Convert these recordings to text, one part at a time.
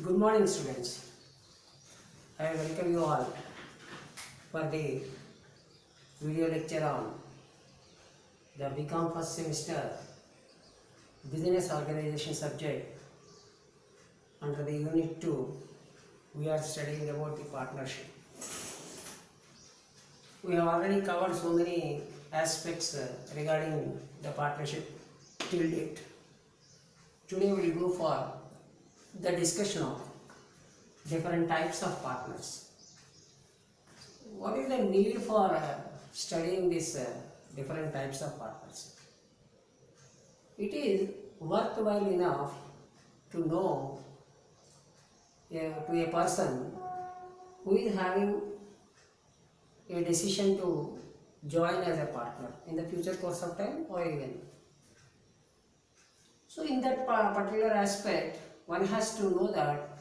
Good morning, students. I welcome you all for the video lecture on the BCom first semester business organization subject. Under the unit 2, we are studying about the partnership. We have already covered so many aspects regarding the partnership till date. Today we will go for the discussion of different types of partners. What is the need for studying these different types of partners? It is worthwhile enough to know to a person who is having a decision to join as a partner in the future course of time or even. So in that particular aspect, one has to know that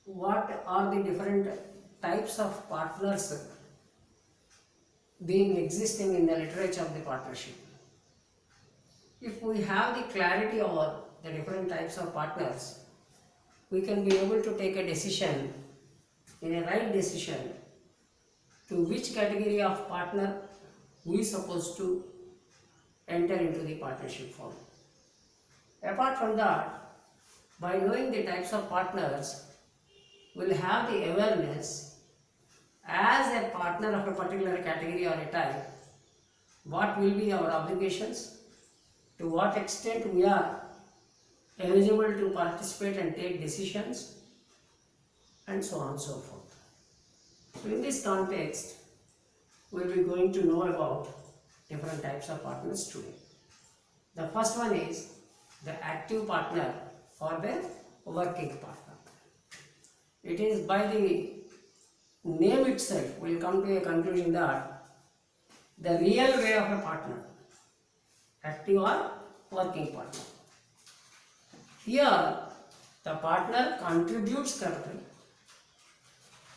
what are the different types of partners being existing in the literature of the partnership. If we have the clarity over the different types of partners, we can be able to take a decision, in a right decision, to which category of partner we are supposed to enter into the partnership form. Apart from that, by knowing the types of partners, we will have the awareness as a partner of a particular category or a type, what will be our obligations, to what extent we are eligible to participate and take decisions, and so on and so forth. So in this context, we will be going to know about different types of partners today. The first one is the active partner or the working partner. It is by the name itself, we will come to a conclusion that the real way of a partner, active or working partner. Here, the partner contributes capital,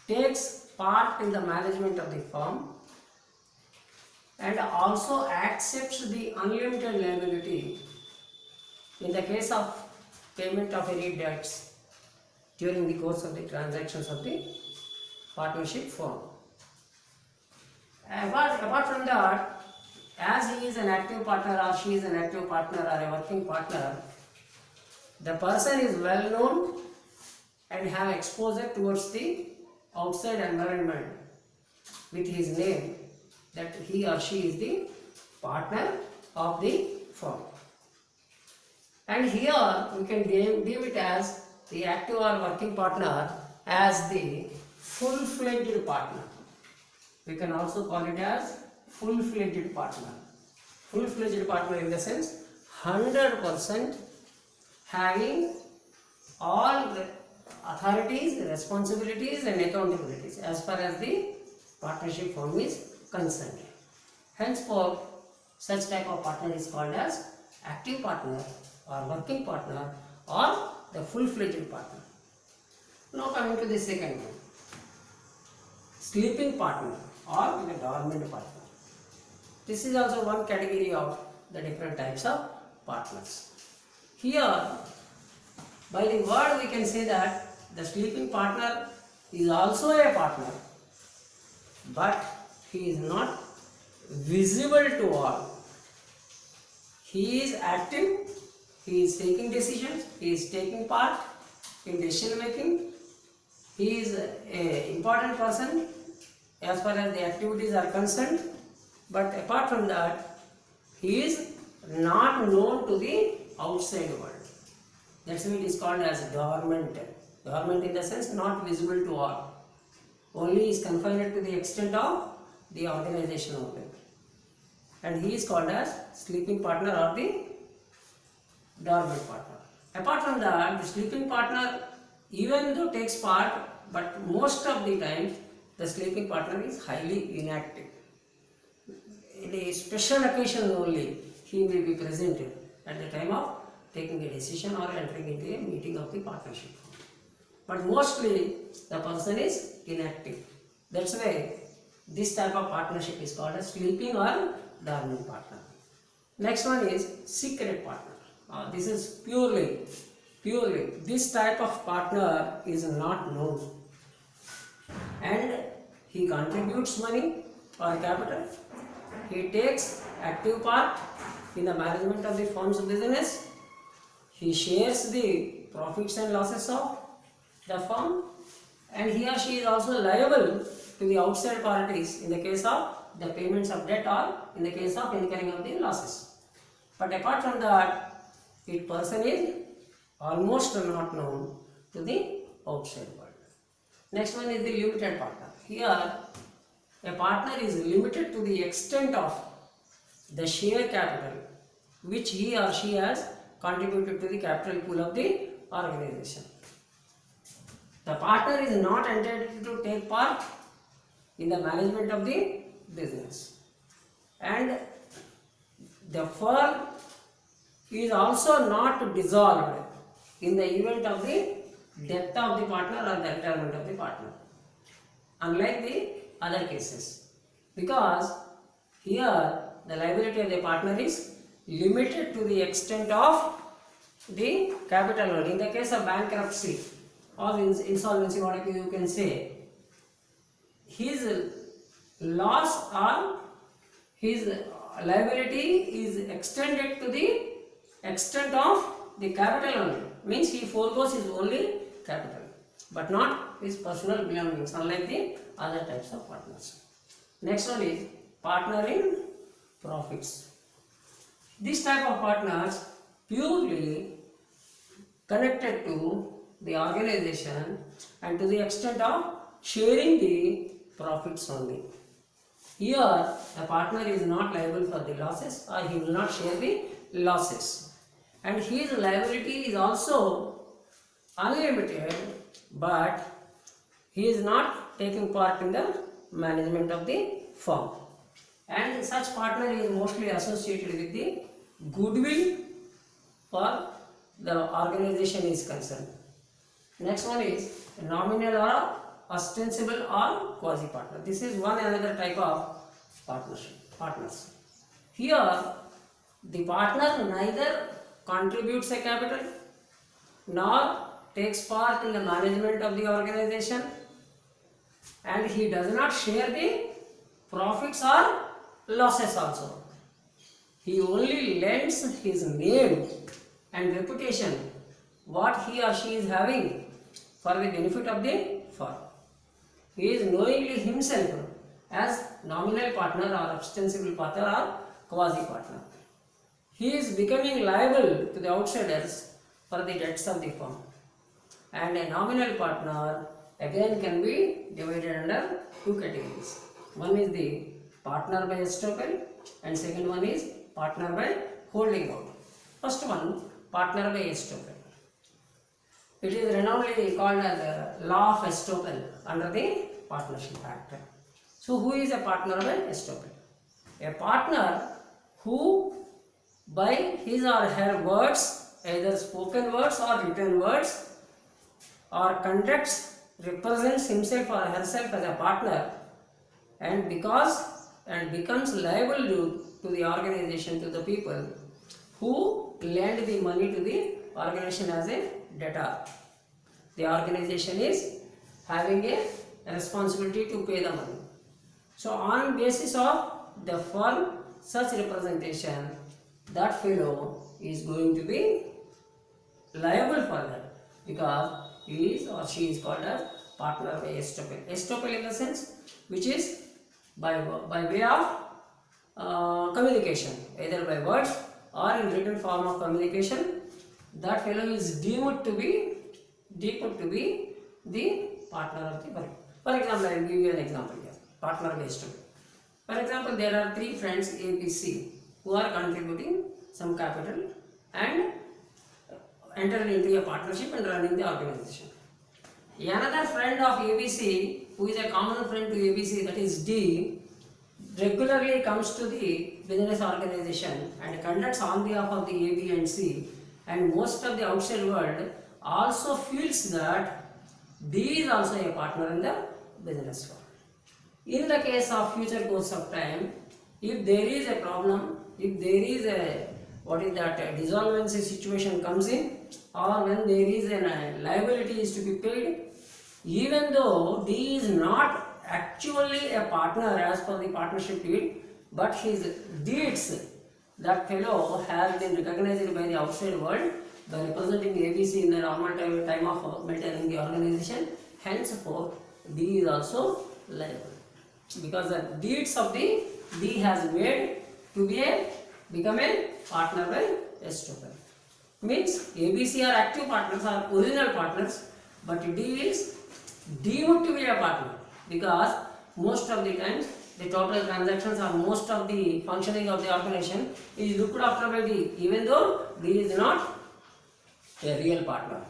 takes part in the management of the firm, and also accepts the unlimited liability in the case of payment of any debts during the course of the transactions of the partnership firm. Apart from that, as he is an active partner or she is an active partner or a working partner, the person is well known and have exposure towards the outside environment with his name that he or she is the partner of the firm. And here we can give it as the active or working partner as the full-fledged partner. We can also call it as full-fledged partner. Full-fledged partner in the sense 100% having all the authorities, responsibilities and accountabilities as far as the partnership firm is concerned. Henceforth, such type of partner is called as active partner or working partner or the full-fledged partner. Now coming to the second one, sleeping partner or the dormant partner. This is also one category of the different types of partners. Here, by the word we can say that the sleeping partner is also a partner, but he is not visible to all. He is active, he is taking decisions, he is taking part in decision making, he is an important person as far as the activities are concerned, but apart from that, he is not known to the outside world. That's why it is called as dormant. Dormant in the sense not visible to all. Only is confined to the extent of the organization of it. And he is called as sleeping partner or the dormant partner. Apart from that, the sleeping partner even though takes part, but most of the times the sleeping partner is highly inactive. In a special occasion only he may be present at the time of taking a decision or entering into a meeting of the partnership. But mostly the person is inactive. That's why this type of partnership is called as sleeping or dormant partner. Next one is secret partner. This is purely purely. This type of partner is not known, and he contributes money or capital. He takes active part in the management of the firm's business. He shares the profits and losses of the firm, and he or she is also liable to the outside parties in the case of the payments of debt or in the case of incurring of the losses. But apart from that, each person is almost not known to the outside world. Next one is the limited partner. Here, a partner is limited to the extent of the share capital which he or she has contributed to the capital pool of the organization. The partner is not entitled to take part in the management of the business, and the firm is also not dissolved in the event of the death of the partner or the retirement of the partner, unlike the other cases, because here the liability of the partner is limited to the extent of the capital load. In the case of bankruptcy or insolvency, what you can say, his loss or his liability is extended to the extent of the capital only, means he foregoes his only capital but not his personal belongings, unlike the other types of partners. Next one is partner in profits. This type of partners purely connected to the organization and to the extent of sharing the profits only. Here, a partner is not liable for the losses, or he will not share the losses, and his liability is also unlimited, but he is not taking part in the management of the firm, and such partner is mostly associated with the goodwill for the organization is concerned. Next one is nominal or ostensible or quasi partner. This is one another type of partners. Here the partner neither contributes a capital nor takes part in the management of the organization, and he does not share the profits or losses also. He only lends his name and reputation, what he or she is having, for the benefit of the firm. He is knowingly himself as nominal partner or ostensible partner or quasi partner. He is becoming liable to the outsiders for the debts of the firm. And a nominal partner again can be divided under two categories. One is the partner by estoppel, and second one is partner by holding out. First one, partner by estoppel. It is renownedly called as the law of estoppel under the Partnership Act. So, who is a partner by estoppel? A partner who, by his or her words, either spoken words or written words, or conducts, represents himself or herself as a partner, and becomes liable to the organization, to the people who lend the money to the organization as a debtor. The organization is having a responsibility to pay the money. So on basis of the firm such representation, that fellow is going to be liable for that, because he is or she is called as partner by estoppel. Estoppel in the sense which is by way of communication, either by words or in written form of communication. That fellow is deemed to be the partner of the firm. For example, I will give you an example here. Partner by estoppel. For example, there are three friends A, B, C who are contributing some capital and entered into a partnership and running the organization. Another friend of ABC, who is a common friend to ABC, that is D, regularly comes to the business organization and conducts on behalf of the A, B and C, and most of the outside world also feels that D is also a partner in the business firm. In the case of future course of time, if there is a problem, if there is what is that dissolvency situation comes in, or when there is a liability is to be paid, even though D is not actually a partner as per the partnership deed, but his deeds, that fellow has been recognized by the outside world by representing ABC in the normal time of maintaining the organization. Henceforth, D is also liable because the deeds of the D has made to be become a partner by estoppel. Means ABC are active partners, are original partners, but D is deemed to be a partner because most of the times the total transactions or most of the functioning of the organization is looked after by D, even though D is not a real partner.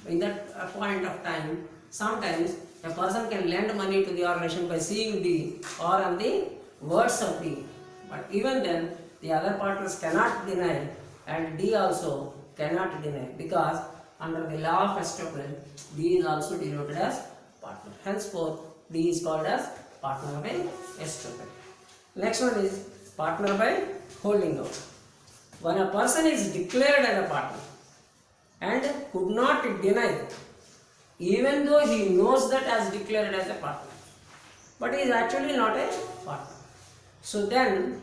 In that point of time, sometimes a person can lend money to the organization by seeing D or on the words of D, but even then the other partners cannot deny and D also cannot deny because under the law of estoppel, D is also denoted as partner. Henceforth, D is called as partner by estoppel. Next one is partner by holding out. When a person is declared as a partner and could not deny, even though he knows that as declared as a partner, but he is actually not a partner. So then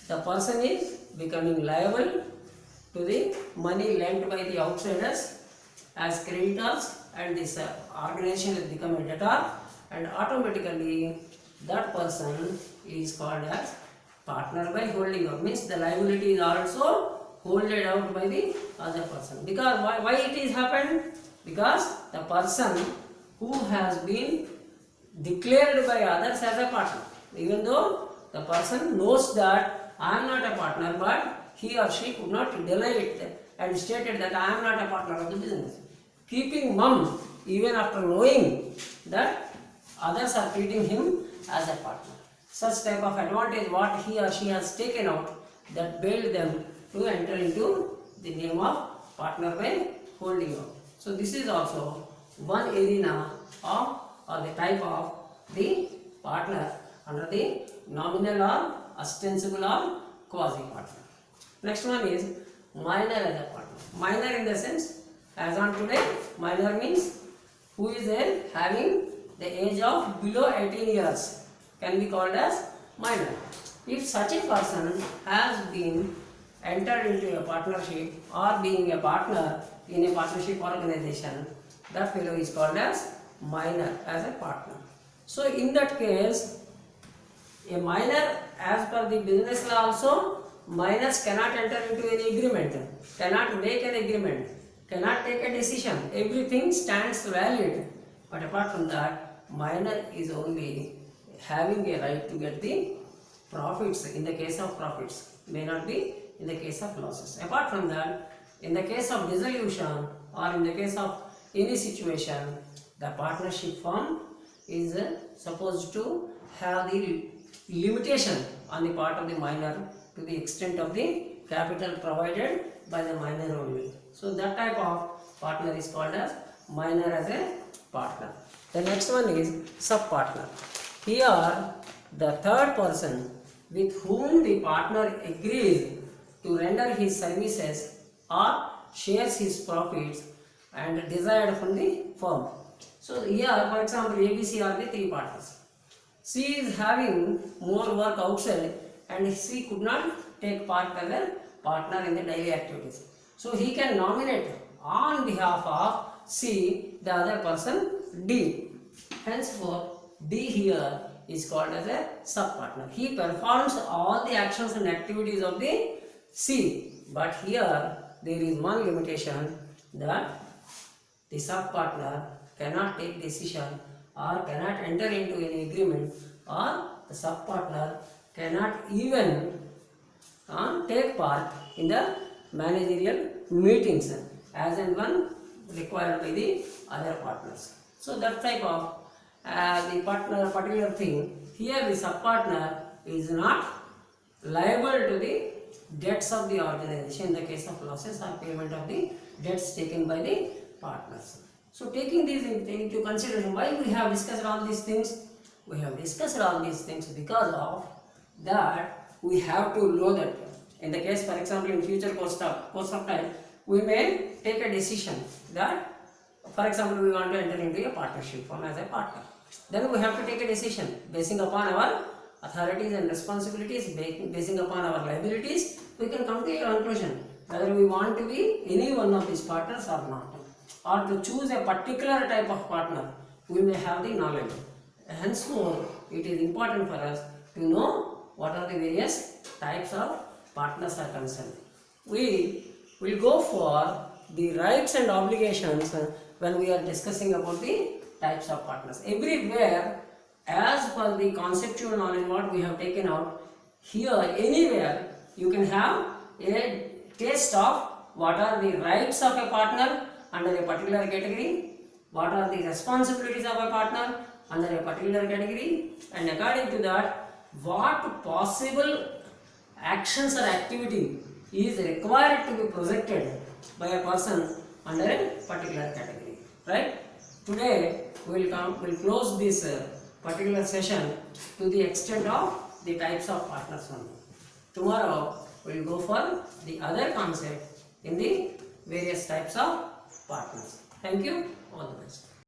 the person is becoming liable to the money lent by the outsiders as creditors, and this organization has become a debtor, and automatically that person is called as partner by holding out. Means the liability is also holded out by the other person. Because why it is happened? Because the person who has been declared by others as a partner, even though the person knows that I am not a partner, but he or she could not deny it and stated that I am not a partner of the business. Keeping mum even after knowing that others are treating him as a partner. Such type of advantage what he or she has taken out, that bailed them to enter into the name of partner by holding out. So this is also one arena of or the type of the partner under the nominal or ostensible or quasi partner. Next one is minor as a partner. Minor in the sense, as on today, minor means who is there having the age of below 18 years can be called as minor. If such a person has been entered into a partnership or being a partner in a partnership organization, that fellow is called as minor as a partner. So in that case, a minor as per the business law also, minors cannot enter into any agreement, cannot make an agreement, cannot take a decision, everything stands valid. But apart from that, minor is only having a right to get the profits in the case of profits, may not be in the case of losses. Apart from that, in the case of dissolution or in the case of any situation, the partnership firm is supposed to have the limitation on the part of the minor to the extent of the capital provided by the minor only. So that type of partner is called as minor as a partner. The next one is sub-partner. Here the third person with whom the partner agrees to render his services or shares his profits and desired from the firm. So here, for example, ABC are the three partners. C is having more work outside and C could not take part as a partner in the daily activities. So he can nominate on behalf of C the other person D. Henceforth, D here is called as a sub-partner. He performs all the actions and activities of the C. But here there is one limitation, that the sub-partner cannot take decision or cannot enter into any agreement, or the sub-partner cannot even take part in the managerial meetings as and when required by the other partners. So that type of the particular thing, here the sub-partner is not liable to the debts of the organization in the case of losses or payment of the debts taken by the partners. So taking these into consideration, why we have discussed all these things? We have discussed all these things because of that we have to know that In the case, for example, in future course of time, we may take a decision that, for example, we want to enter into a partnership firm as a partner. Then we have to take a decision basing upon our authorities and responsibilities, basing upon our liabilities. We can come to a conclusion whether we want to be any one of these partners or not, or to choose a particular type of partner. We may have the knowledge. Henceforth, it is important for us to know what are the various types of partners are concerned. We will go for the rights and obligations when we are discussing about the types of partners. Everywhere, as per the conceptual knowledge what we have taken out, here anywhere you can have a taste of what are the rights of a partner under a particular category, what are the responsibilities of a partner under a particular category, and according to that, what possible actions or activity is required to be projected by a person under a particular category. Right? Today we will close this particular session to the extent of the types of partners only. Tomorrow we will go for the other concept in the various types of partners. Thank you. All the best.